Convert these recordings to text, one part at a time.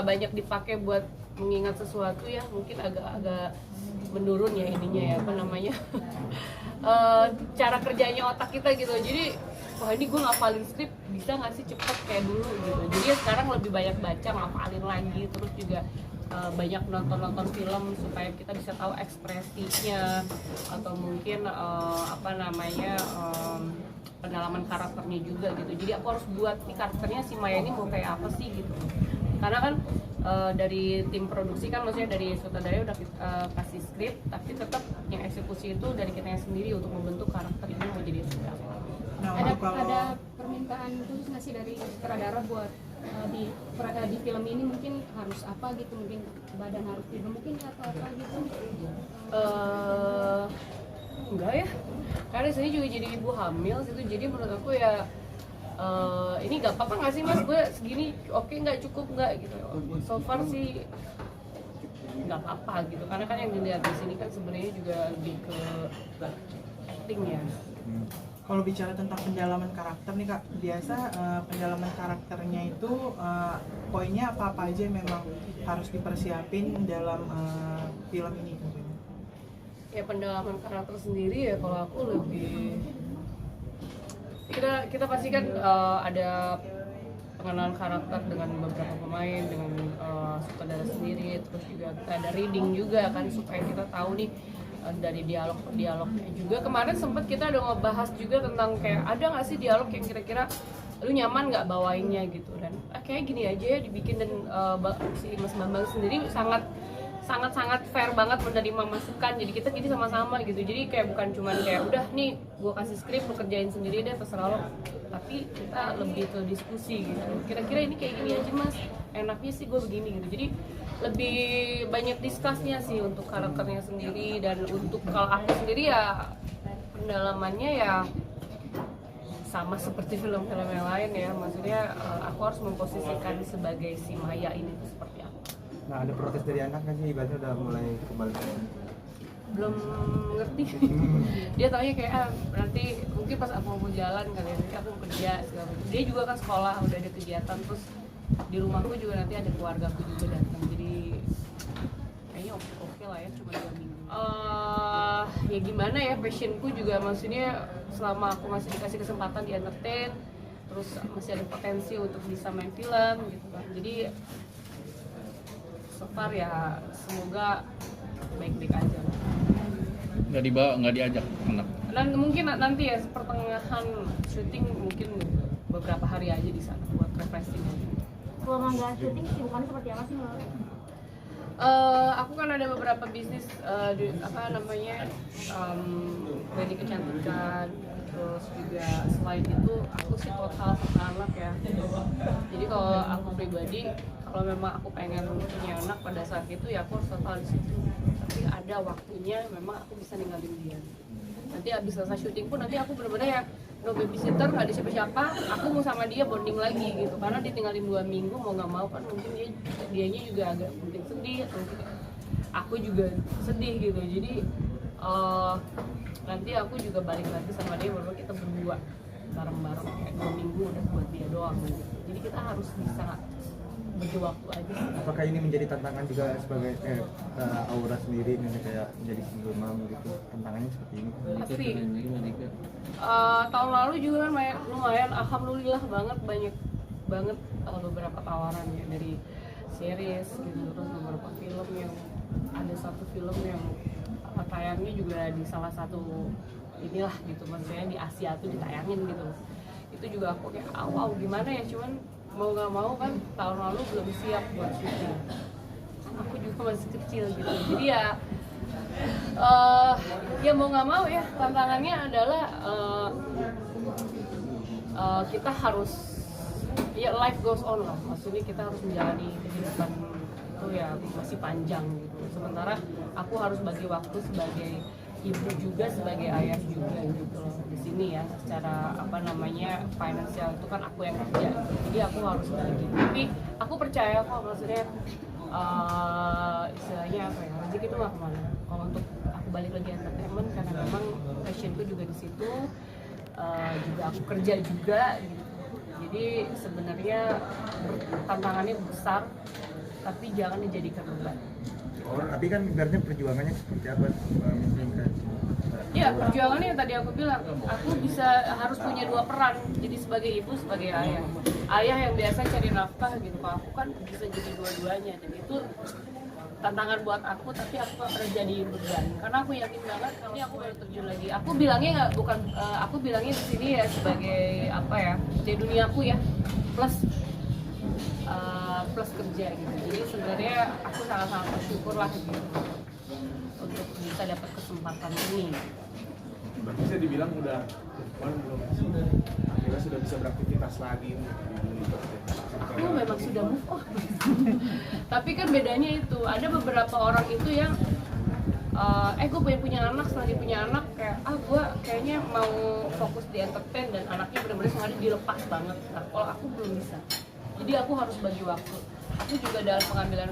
banyak dipakai buat mengingat sesuatu ya, mungkin agak menurun ya ininya ya, apa namanya cara kerjanya otak kita gitu. Jadi wah ini gue ngapalin skrip bisa nggak sih cepet kayak dulu gitu. Jadi ya sekarang lebih banyak baca, ngapalin lagi, terus juga banyak nonton film supaya kita bisa tahu ekspresinya atau mungkin pendalaman karakternya juga gitu. Jadi aku harus buat nih karakternya si Maya ini mau kayak apa sih gitu. Karena kan dari tim produksi kan, maksudnya dari sutradara udah kasih skrip, tapi tetap yang eksekusi itu dari kita sendiri untuk membentuk karakter ini mau jadi seperti apa. Nah, ada permintaan khusus nggak sih dari sutradara buat di film ini mungkin harus apa gitu, mungkin badan harus mungkin atau apa gitu? Enggak ya, karena di sini juga jadi ibu hamil gitu, jadi menurut aku ya ini gak apa-apa nggak sih mas, gue segini oke nggak, cukup nggak gitu. So far sih nggak apa-apa gitu, karena kan yang dilihat di sini kan sebenarnya juga lebih ke acting ya. Kalau bicara tentang pendalaman karakter nih kak, biasa pendalaman karakternya itu poinnya apa-apa aja yang memang harus dipersiapin dalam film ini tentunya? Ya pendalaman karakter sendiri ya, kalau aku lebih kita pasti kan ada pengenalan karakter dengan beberapa pemain, dengan sutradara sendiri, terus juga kita ada reading juga kan supaya kita tahu nih dari dialognya juga. Kemarin sempet kita udah ngebahas juga tentang kayak ada nggak sih dialog yang kira-kira lu nyaman nggak bawainnya gitu, dan kayak gini aja ya dibikin. Dan si Mas Bambang sendiri sangat fair banget menerima masukan, jadi kita gini sama-sama gitu. Jadi kayak bukan cuman kayak udah nih gue kasih skrip lu kerjain sendiri deh terserah lo, tapi kita lebih ke diskusi gitu, kira-kira ini kayak gini aja mas, enaknya sih gue begini gitu. Jadi lebih banyak diskusnya sih untuk karakternya sendiri. Dan untuk kalau aku sendiri ya pendalamannya ya sama seperti film-film yang lain ya, maksudnya aku harus memposisikan sebagai si Maya ini tuh seperti apa. Nah, ada protes dari anak kan sih, ibaratnya udah mulai kembali. Belum ngerti. Dia taunya kayak nanti mungkin pas aku mau jalan kali ya, nanti aku mau kerja segala macam. Dia juga kan sekolah, udah ada kegiatan, terus di rumahku juga nanti ada keluargaku juga datang. Jadi kayaknya oke lah ya, cuma 2 minggu. Ya gimana ya, passionku juga maksudnya selama aku masih dikasih kesempatan di entertain, terus masih ada potensi untuk bisa main film gitu kan. Jadi so far ya semoga baik-baik aja. Nggak diajak anak. Dan mungkin nanti ya pertengahan syuting mungkin beberapa hari aja di sana buat refreshing. Kalau nggak syuting sibukannya seperti apa sih Mbak? Aku kan ada beberapa bisnis klinik kecantikan, terus juga selain itu aku sih total sama anak ya. Jadi kalau aku pribadi, kalau memang aku pengen punya anak pada saat itu ya aku harus total di situ. Tapi ada waktunya memang aku bisa ninggalin dia. Nanti abis selesai syuting pun nanti aku benar-benar ya no babysitter, nggak ada siapa-siapa, aku mau sama dia bonding lagi gitu. Karena ditinggalin 2 minggu mau nggak mau kan mungkin dianya juga agak mungkin sedih, atau mungkin aku juga sedih gitu. Jadi nanti aku juga balik lagi sama dia, baru kita berdua bareng-bareng kayak 2 minggu udah buat dia doang gitu. Jadi kita harus bisa bagi waktu aja. Apakah ini menjadi tantangan juga sebagai Aura sendiri nih, kayak menjadi single mom gitu, tantangannya seperti ini? Pasti. Tahun lalu juga kan lumayan, alhamdulillah banyak banget beberapa tawaran ya dari series gitu, terus beberapa film yang ada satu film yang tayangnya juga di salah satu inilah gitu, maksudnya di Asia tuh ditayangin gitu. Itu juga aku kayak wow gimana ya, cuman mau nggak mau kan tahun lalu belum siap buat syuting, aku juga masih kecil gitu. Jadi ya mau nggak mau ya tantangannya adalah kita harus ya life goes on lah, maksudnya kita harus menjalani kehidupan itu ya masih panjang gitu. Sementara aku harus bagi waktu sebagai ibu juga, sebagai ayah juga gitu loh di sini ya. Secara finansial itu kan aku yang kerja, jadi aku harus bagi. Tapi aku percaya kok, maksudnya istilahnya apa ya, rezeki itu nggak kemana. Kalau untuk aku balik lagi entertainment karena memang passionku juga di situ, juga aku kerja juga gitu. Jadi sebenarnya tantangannya besar, tapi jangan dijadikan beban. Oh, tapi kan ibaratnya perjuangannya seperti apa mungkin kan? Ya, perjuangannya yang tadi aku bilang, aku harus punya dua peran, jadi sebagai ibu, sebagai ayah. Ayah yang biasa cari nafkah gitu, kalau aku kan bisa jadi dua-duanya, dan itu tantangan buat aku, tapi aku gak pernah jadi beban, karena aku yakin banget ini aku baru terjun lagi. Aku bilangnya aku bilangnya di sini ya sebagai apa ya, di dunia aku ya, plus kerja gitu. Jadi sebenarnya aku sangat-sangat bersyukur lah gitu untuk bisa dapat kesempatan ini. Berarti bisa dibilang udah belum akhirnya sudah bisa beraktivitas lagi. Aku memang sudah move on. Tapi kan bedanya itu, ada beberapa orang itu yang gue punya anak, setelah dia punya anak kayak gue kayaknya mau fokus di entertain dan anaknya benar-benar sengaja dilepas banget. Nah, kalau aku belum bisa, jadi aku harus bagi waktu. Aku juga dalam pengambilan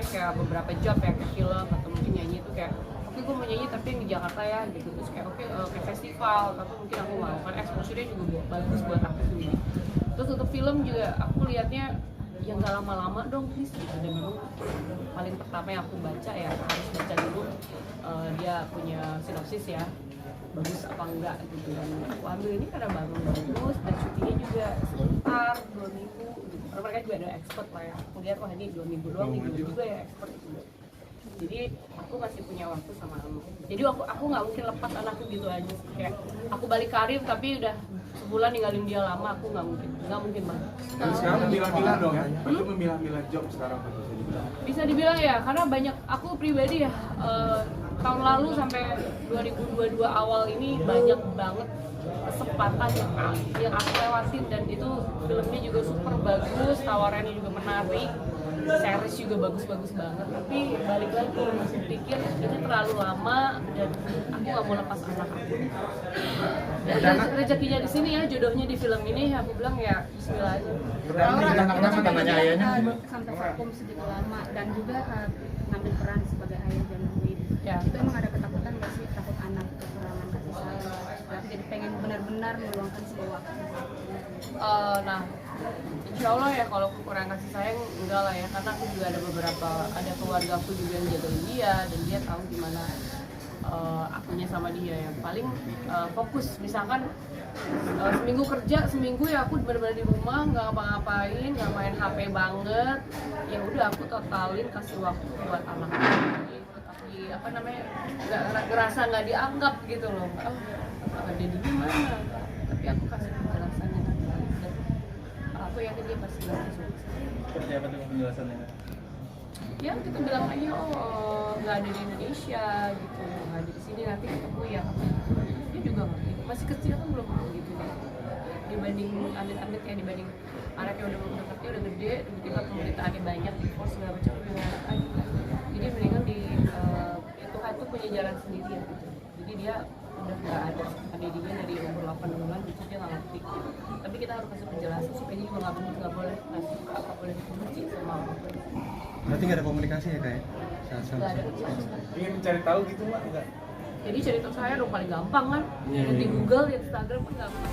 kayak beberapa job ya, kayak film atau mungkin nyanyi itu kayak gue mau nyanyi tapi yang di Jakarta ya gitu, terus kayak kayak festival, tapi mungkin aku mau kan exposure-nya juga bagus buat aku sendiri. Terus untuk film juga aku lihatnya yang gak lama-lama dong please gitu. Dan memang paling pertama yang aku baca ya harus baca dulu dia punya sinopsis ya, bagus apa enggak gitu. Dan aku ambil ini karena bagus dan syutingnya juga sebentar 2 minggu gitu. Karena mereka juga ada expert lah ya, aku lihat wah ini 2 minggu doang nih juga ya expert gitu. Jadi aku masih punya waktu sama kamu. Jadi aku nggak mungkin lepas anakku gitu aja. Kayak aku balik karir tapi udah sebulan ninggalin dia lama, aku nggak mungkin banget. Dan sekarang memilah-milah dong ya, itu memilah-milah job sekarang kan bisa dibilang. Bisa dibilang ya, karena banyak aku pribadi ya tahun lalu sampai 2022 awal ini banyak banget kesempatan yang aku lewatin, dan itu filmnya juga super bagus, tawarannya juga menarik, series juga bagus-bagus banget. Tapi balik lagi aku pikir ini terlalu lama dan aku nggak mau lepas anak aku. Ya, rezekinya di sini ya, jodohnya di film ini, aku bilang ya Bismillah aja. Kenapa namanya ayahnya? Sampai vakum segitu lama dan juga ngambil peran sebagai ayah dan ibu. Ya. Itu emang ada ketakutan nggak sih, takut anak kekurangan kasih sayang? Jadi pengen benar-benar meluangkan semua waktu. Nah, insya Allah ya kalau kurang kasih sayang enggak lah ya, karena aku juga ada keluarga aku juga yang jagain dia dan dia tahu gimana akunya sama dia ya. Paling fokus, misalkan seminggu kerja, seminggu ya aku benar-benar di rumah nggak ngapa-ngapain, nggak main HP banget, ya udah aku totalin kasih waktu buat anak aku. Tapi nggak ngerasa nggak dianggap gitu loh. Dia di mana? Tapi aku kasih penjelasannya nanti. Dan aku yakin dia pasti ngerti. Seperti apa tuh penjelasannya? Ya kita bilang aja nggak ada di Indonesia gitu, nggak ada di sini, nanti ketemu ya. Dia juga ngerti, masih kecil kan belum gitu ya. Dibanding amit-amit ya, dibanding anaknya udah kerja udah gede, tiba-tiba pemberitaannya banyak, divorce segala macam, lebih enak aja. Jadi mendingan Tuhan tuh punya jalan sendiri ya. Jadi dia udah nggak ada pendidikan dari umur 8 bulan itu dia nggak ngerti. Tapi kita harus kasih penjelasan supaya dia juga nggak boleh benci sama orang. Berarti nggak ada komunikasi ya kayak? Nggak ada. Ingin mencari tahu gitu Mbak, enggak? Jadi cari tahu saya dong paling gampang kan, di Google, di Instagram kan gampang.